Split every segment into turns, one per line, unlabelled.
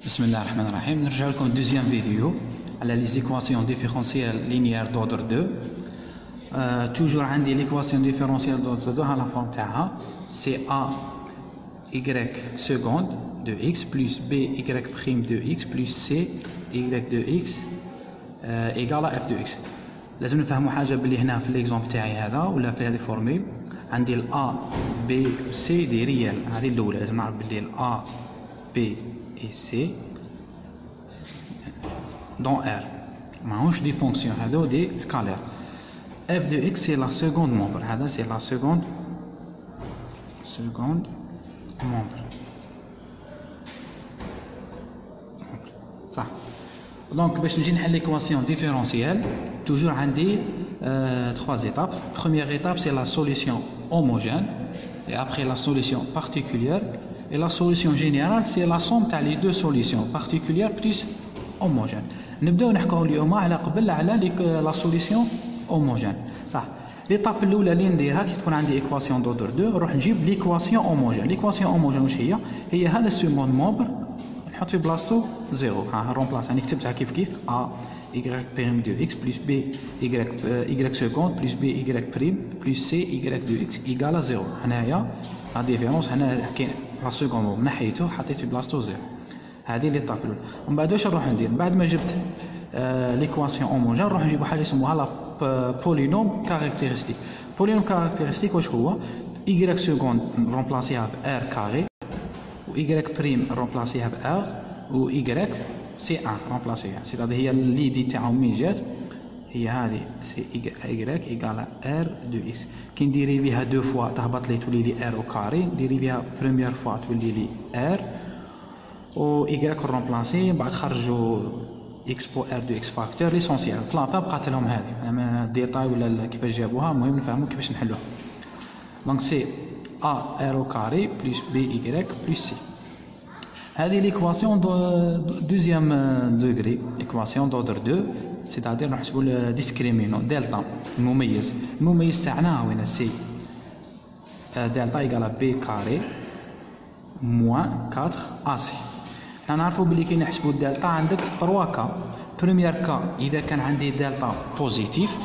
بسم الله الرحمن الرحيم. نرجع لكم دوزيام فيديو على لي زيكواسيون ديفيرونسيال لينيير دوردر 2. توجور عندي ليكواسيون ديفيرونسيال دوردر 2 ها لا فورم تاعها سي ا y سكوند دو x بلس b y بريم دو x بلس c y دو x ايكال f دو x. لازم نفهموا حاجه بلي هنا في ليكزومبل تاعي هذا ولا في هذه الفورميل عندي ال a b و c دي ريال. هذه الاولى لازم نعرف بلي ال a b et C dans R. ماهوش دي فونكسيون هذو دي سكالير. F de X c'est la seconde membre. هذا c'est la seconde membre. صح. دونك باش نجي نحل l'équation différentielle toujours عندي 3 étapes. Première étape c'est la solution homogène et après la solution particulière. Et la solution générale c'est la somme تاع les deux solutions particulières plus homogène. نبداو نحكوا اليوم على قبل على la solution homogène. صح. ليطاب الاولى اللي نديرها كي تكون عندي ايكواسيون دوردر 2 نروح نجيب ليكواسيون اوموجين. ليكواسيون اوموجين واش هي هذا السيكوند مومبر نحط في بلاصتو 0. ها رومبلاس راني كتبتها كيف ا y prime de x plus b y seconde plus b y prime plus c y de x égale 0. هنايا لا ديفيرونس هنا كاين لا سكوند نحيته حطيت في بلاصتو 0. هذه اللي طاب الاولى. ومن بعد واش نروح ندير بعد ما جبت ليكواسيون اوموجين نروح نجيبو حاجه اسمها لا بولينوم كاركتيرستيك. بولينوم كاركتيرستيك واش هو y سكوند نرومبلاسيها ب r كاري و y بريم نرومبلاسيها ب r و y سي 1 رومبلاسيها. سيتادير هي ليدي تاعهم من جات هي هذه سي y ايكال r دو x. كي نديري بها دو فوا تهبط لي تولي لي r او كاري. نديري بها بروميير فوا تولي لي r و y رومبلاسي بعد خرجوا x بو r دو x فاكتور ليسونسيال. بلان بقات لهم هذه انا ديتاي ولا كيفاش جابوها. المهم نفهموا كيفاش نحلوها. دونك سي a r او كاري بلس b y بلس c. هذه ليكواسيون دوزيام دوغري ليكواسيون دوردر 2 سيتادير نحسبوا الديسكريمينون دلتا المميز تاعنا وين سي دلتا ايكال بي كاري موان 4 اسي. حنا نعرفوا بلي كي نحسبوا الدلتا عندك 3 كا. بروميير كا اذا كان عندي دلتا بوزيتيف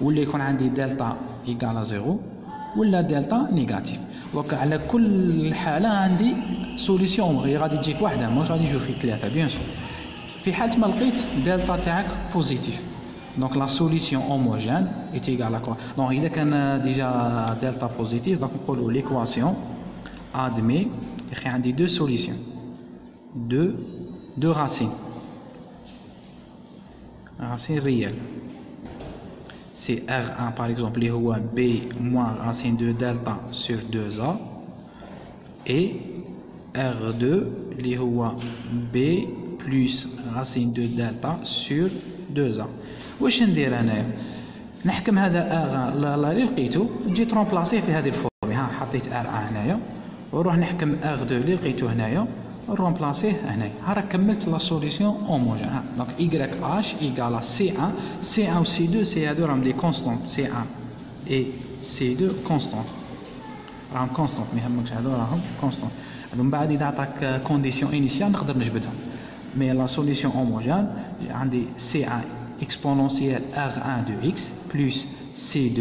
ولا يكون عندي دلتا ايكال 0 ولا دلتا نيجاتيف. دونك على كل حاله عندي سوليسيون غير غادي تجيك واحده مش غادي يجيو فيك ثلاثه بيان سور. في حاله ما لقيت دلتا تاعك بوزيتيف دونك لا سوليسيون اوموجين اي ايغال ا. دونك اذا كان ديجا دلتا بوزيتيف دونك نقولوا ليكواسيون ادمي يا اخي عندي دو سوليسيون دو راسين ريال c'est R1 par exemple اللي هو B moins racine de delta sur 2A et R2 اللي هو B plus racine de delta sur 2A. واش ندير انايا نحكم هذا R1 اللي لقيته تجي ترومبلاسيه في هذه الفورمي. ها حطيت R1 هنايا ونروح نحكم R2 اللي لقيته هنايا نرومبلاسيه هنايا. ها راه كملت لا سوليسيون اوموجين. دونك y h ايكال C1 و C2 سي هادو راهم دي كونستونت. C1 اي C2 كونستونت راهم كونستونت ما يهمكش هادو راهم كونستونت. من بعد اذا عطاك كونديسيون انيسيال نقدر نجبدهم. مي لا سوليسيون اوموجين عندي C1 اكسبونونسيال R1 دو x بلس C2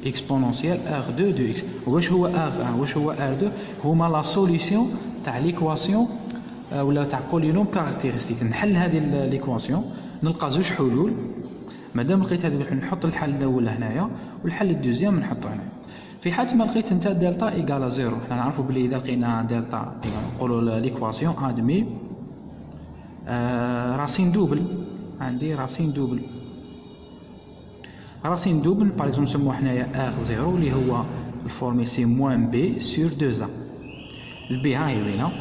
اكسبونونسيال R2 دو x. واش هو R1 واش هو R2 هما لا سوليسيون تاع ليكواسيون ولا تاع بولينوم كاركتيرستيك. نحل هذه ليكواسيون نلقى زوج حلول. مادام لقيت هذه نحط الحل الاول هنايا والحل الدوزيام نحطه هنا. في حالة ما لقيت انت دلتا ايكال 0 حنا نعرفوا بلي اذا لقينا دلتا نقولوا ليكواسيون ادمي راسين دوبل. عندي راسين دوبل باغ اكزومبل نسموه حنايا ار 0 اللي هو الفورمي سي موان بي سور 2 ا. البي ها هي وينه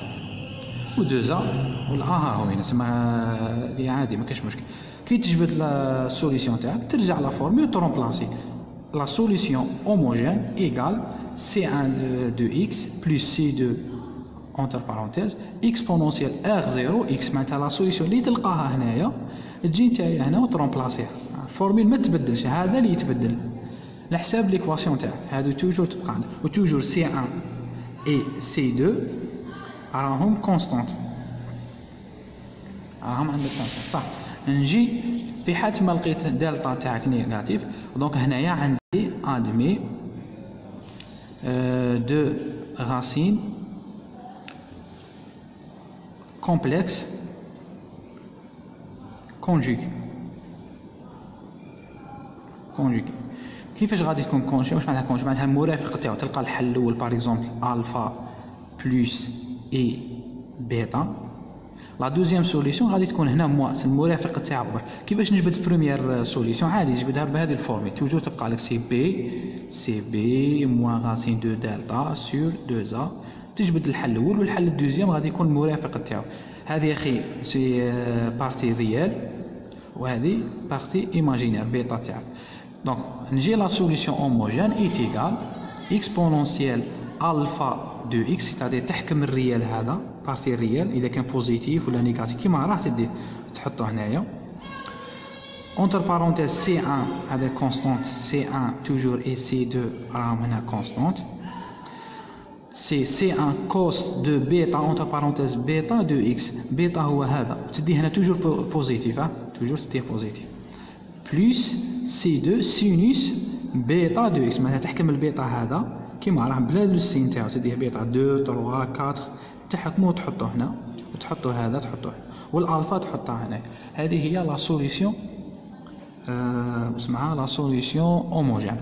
و 2 ا والا ها هو وينه اسمها اللي عادي ما كاش مشكل. كي تجبد لا سوليسيون تاعك ترجع لا فورمي وترومبلاسي لا سوليسيون اوموجين ايكال C1 de x plus C2 entre parenthèses exponentielle R0 x. معناتها لا سوليسيون اللي تلقاها هنايا تجي نتايا هنا وترومبلاسيها. الفورميل ما تبدلش هذا اللي يتبدل لحساب ليكواسيون تاعك. هادو توجور تبقى و توجور C1 et C2 راهم كونستانت. راهم عندك صح. نجي في حالة ما لقيت دلتا تاعك نيجاتيف، دونك هنايا عندي ادمي دو راسين كومبلكس كونجوغي. كيفاش غادي تكون كونجوغي؟ واش معناتها كونجوغي؟ معناتها المرافق تاعو تلقى الحل الاول باغ اكزومبل الفا بلس اي بيتا. لا دوزيام سوليسيون غادي تكون هنا مواس المرافق تاعو. كيفاش نجبد البروميير سوليسيون؟ عادي تجبدها بهذه الفورمي، توجور تبقى لك سي بي موان راسين دو دلتا سور 2 ا. تجبد الحل الاول والحل الدوزيام غادي يكون المرافق تاعو. هذه اخي سي بارتي ريال وهذه بارتي ايماجينير بيتا تاعك. دونك نجي لا سوليسيون هوموجين ايت ايكال اكسبونونسيال الفا دو اكس، سيتادير تحكم الريال هذا بارتي الريال اذا كان بوزيتيف ولا نيجاتيف كيما راه تدير تحطو هنايا. اونتر بارونتيز سي 1 هذا كونستانت، سي 1 توجور اي سي 2 راهم هنا كونستانت. سي 1 كوس دو بيتا اونتر بارونتيز بيتا دو اكس، بيتا هو هذا تدي هنا توجور بوزيتيف، توجور تديه بوزيتيف، بلس سي 2 سينوس بيتا دو اكس، معناتها تحكم البيتا هذا كيما راه بلا لو سين تاعو تديه بيتا 2 3 4 تحكمو وتحطو هنا وتحطو هذا تحطو هنا والالفا تحطها هنا. هذه هي لا سوليسيون اسمها لا سوليسيون هوموجين.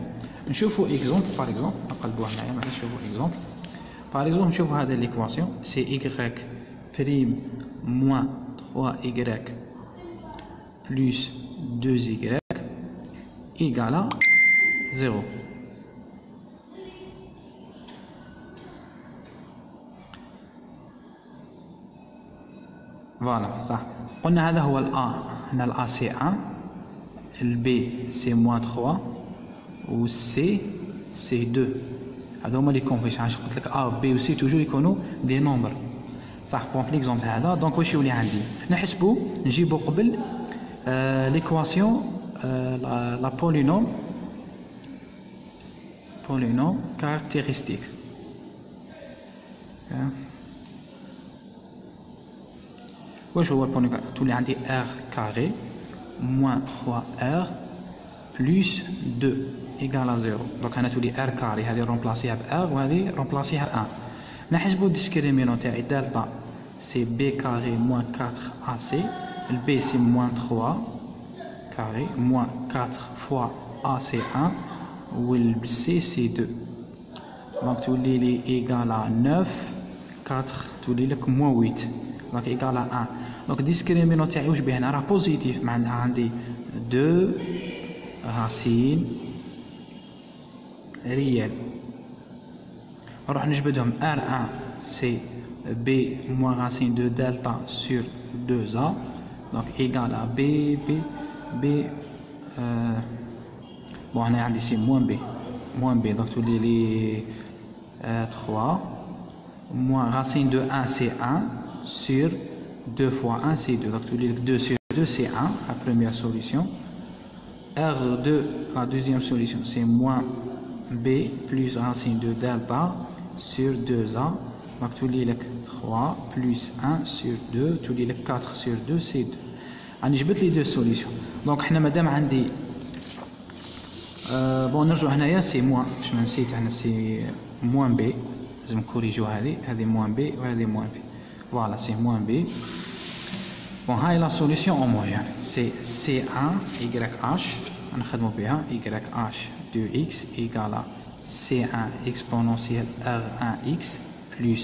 نشوفو اكزومبل باغ اكزومبل، نقلبوها هنايا معليش. نشوفو اكزومبل باغ اكزومبل، نشوفو هذا ليكواسيون سي ايكغيك بريم موان 3 ايكغيك بلس 2 ايكغيك ايكالا 0. فوالا صح. قلنا هذا هو الأ، هنا الأ سي 1، البي سي موان 3 والسي سي 2. هذا هما لي كونفيشن. علاش قلت لك ا بي و سي توجور يكونوا دي نومبر صح. بون في ليكزومبل هذا دونك واش يولي عندي؟ نحسبوا نجيبو قبل ليكواسيون لا بولينوم كاركتيرستيك. واش هو البولينوم؟ تولي عندي ار كاري موان 3 ار بلس 2 ايكال 0. دونك انا تولي ار كاري هذه رومبلاسيها ب ار وهذه رومبلاسيها 1. نحسبو الديسكريمينون تاعي دلتا سي بي كاري موان 4 ا سي، البي سي موان 3 كاري موان 4 فوا ا سي 1 والسي سي 2. دونك تولي لي ايكال 9 4 تولي لك موان 8 دونك ايكال 1. دونك الديسكريمينون تاعي واش بيه هنا؟ راه بوزيتيف، معناها عندي 2 راسين ريال. نروح نجبدهم ار 1 سي بي موان راسين دو دلتا سور 2 ا دونك ايكال بي بون هنا عندي سي موان بي دونك تولي لي 3 موان راسين دو 1 سي 1 sur 2 fois 1 c'est 2, donc tu lis 2 sur 2 c'est 1, la première solution. R2, la deuxième solution, c'est moins B plus racine de delta sur 2A, donc tu lis 3 plus 1 sur 2, tu lis 4 sur 2 c'est 2. أنا جبت لي 2 solutions. donc حنا مادام عندي بون نرجعو هنايا سي موان، باش ما نسيت هنا سي موان B، لازم نكوريجيو هذه موان B وهذه موان B. Voilà, c'est moins B. Bon, هاي la solution homogène. C'est C1 YH. On a bien YH de X égale à C1 exponentiel R1X plus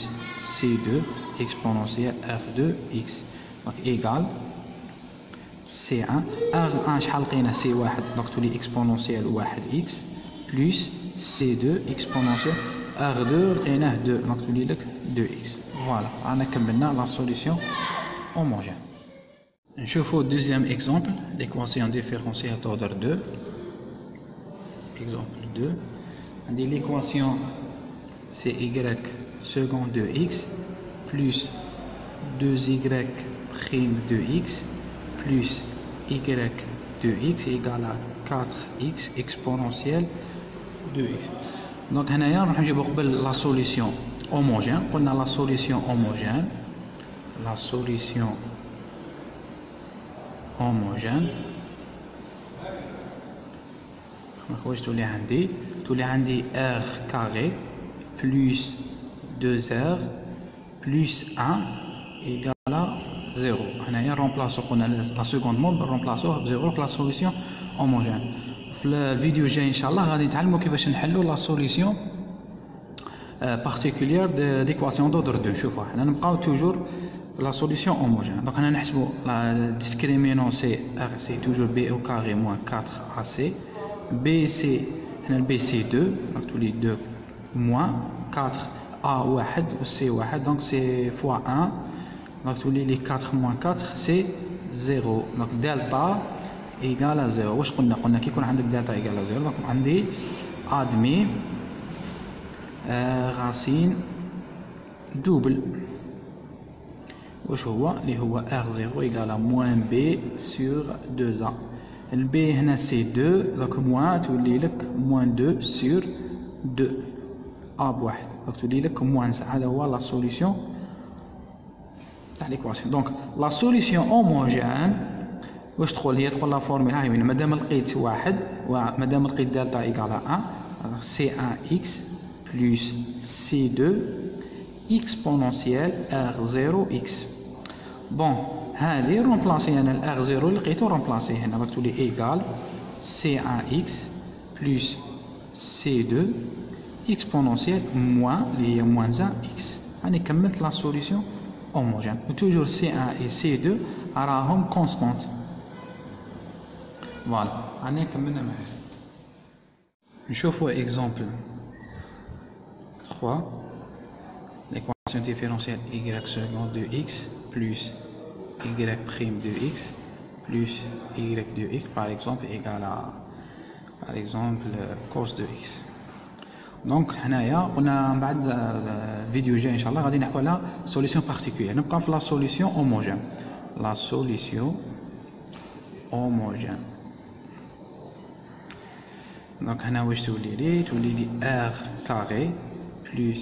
C2 exponentiel R2X. Donc égal C1 R1 شحال لقينا C1 donc تولي exponentiel 1X plus C2 exponentiel R2 لقيناه 2 donc تولي لك 2X. Voilà, on a كملنا la solution homogène. نشوفوا deuxième exemple, l'équation différentielle d'ordre 2. Exemple 2. On dit l'équation c'est y second de x plus 2y prime de x plus y de x égale à 4x exponentielle de x. Donc هنايا راح نجيبو قبل la solution homogène. On a la solution homogène, la solution homogène. تولي عندي R carré plus 2R plus 1 égale à 0. هنايا remplaçons la seconde mode remplaçons 0 pour la solution homogène. في الفيديو الجاي ان شاء الله غادي نتعلموا كيفاش نحلوا la solution particulière de l'équation d'ordre 2. شوفوا حنا نبقاو toujours la solution homogène. Donc on a la discriminant c'est toujours b au carré moins 4ac. b c'est 2, donc tous les deux moins 4a1 ou c1, donc c'est fois 1, donc tous les 4 moins 4 c'est 0, donc delta égale à 0. واش قلنا كي يكون عندك delta égale à 0 donc عندي admis racine double واش هو اللي هو r0 égale à moins b sur 2a. le b هنا c'est 2 donc moins تولي لك moins 2 sur 2 a بواحد donc تولي لك moins 9. هذا هو la solution تاع l'équation. donc la solution homogène واش تقول هي تقول لا فورمولا هاي وين مادام لقيت واحد ومادام لقيت دلتا ايكال 1 c1x plus c2 exponentielle r0x. bon هذه رومبلاسي انا الار 0 لقيتو رومبلاسي هنا راك تولي ايكال c1x plus c2 exponentielle moins اللي هي moins 1x. راني كملت لا سوليسيون homogène و توجور c1 et c2 راهم كونستانت. فوالا راني كملنا معاه. نشوفوا اكزامبل 3. l'équation différentielle y second de x plus y prime de x plus y de x par exemple égale à par exemple cos de x. donc هنايا قلنا من بعد الفيديو الجاي ان شاء الله غادي نحكوا على سوليسيون بارتيكولير. نبقى في لا سوليسيون homogène. la solution homogène donc هنا واش تولي لي r carré plus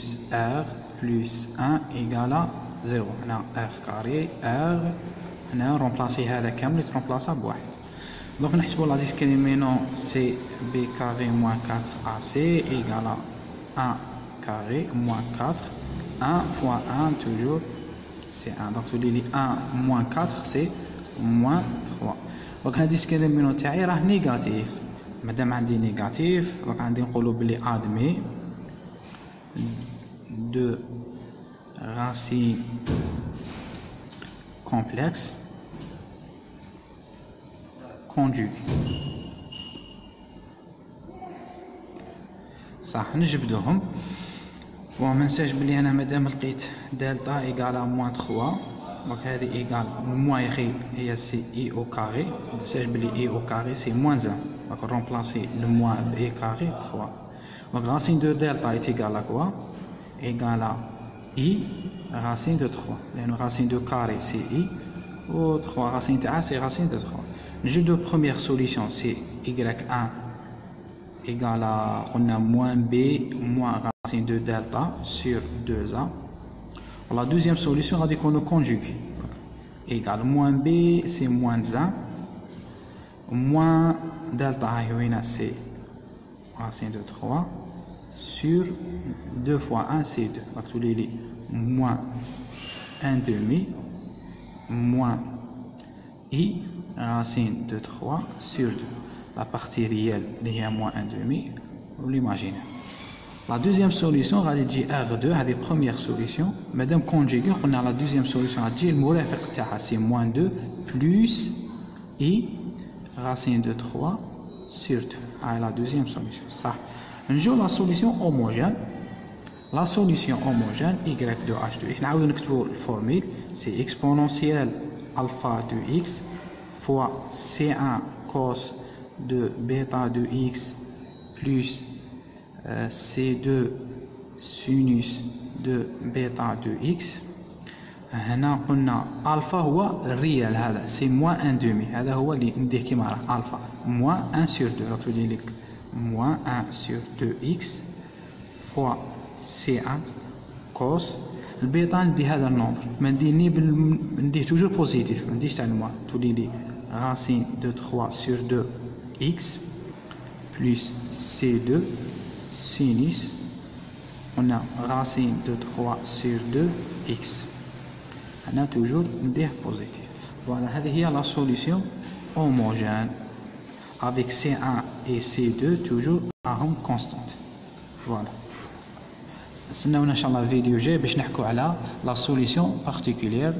r plus 1 égale à 0. هنا r carré r هنا رومبلاسي هذا كامل ترومبلاسا بواحد. دونك نحسبوا لا ديسكريمينون سي b carré moins 4ac égale à 1 carré moins 4 1 fois 1 toujours c'est 1 donc تولي لي 1 moins 4 c'est moins 3. دونك هاد الديسكريمينون تاعي راه نيجاتيف. مادام عندي نيجاتيف دونك عندي نقولوا بلي ادمي de racine complexe conjuguée. صح نجبدوهم. وما ننساش بلي انا مادام لقيت دلتا ايكال موان 3 دونك هذه ايكال موان يخي هي سي اي او كاري. ما ننساش بلي اي او كاري سي موان 1 دونك رومبلاسي لو موان ب اي كاري 3. دونك راسين دو دلتا ايت ايكال ا كوا égale à i racine de 3. لأنه racine de carré c'est i ou 3 racine de a c'est racine de 3. Le jeu de première solution c'est y1 égale à on a moins b moins racine de delta sur 2a. La deuxième solution on a dit qu'on conjugue égale moins b c'est moins 1 moins delta c'est racine de 3 sur 2 fois 1 c'est 2 donc tous les moins 1 demi moins i racine de 3 sur 2. la partie réelle il y a moins 1 demi vous l'imaginez. la deuxième solution on va dire r2 à des premières solutions madame conjuguée on a la deuxième solution à dire le c'est moins 2 plus i racine de 3 sur 2 à la deuxième solution. ça نجو la solution homogène. la solution homogène y de h de x نعاودو نكتبو الفورميل c'est exponentielle alpha de x fois c1 cos de bêta de x plus c2 sinus de bêta de x. هنا قلنا الفا هو الريال هذا سي موان ان دومي هذا هو اللي نديه كيما راه الفا موان ان سور دو تولي لك moins 1 sur 2x fois c1 cos البيتا ندي هذا النومبر ما نديه نديه توجور بوزيتيف ما نديش تاع الموان تولي لي racine de 3 sur 2x plus C2 sinus, on a racine de 3 sur 2x. On a toujours des positif. Voilà, c'est la solution homogène avec C1 et C2 toujours à rome constante. Voilà. نستناونا ان شاء الله فيديو جاي باش نحكوا على لا سوليسيون بارتيكولير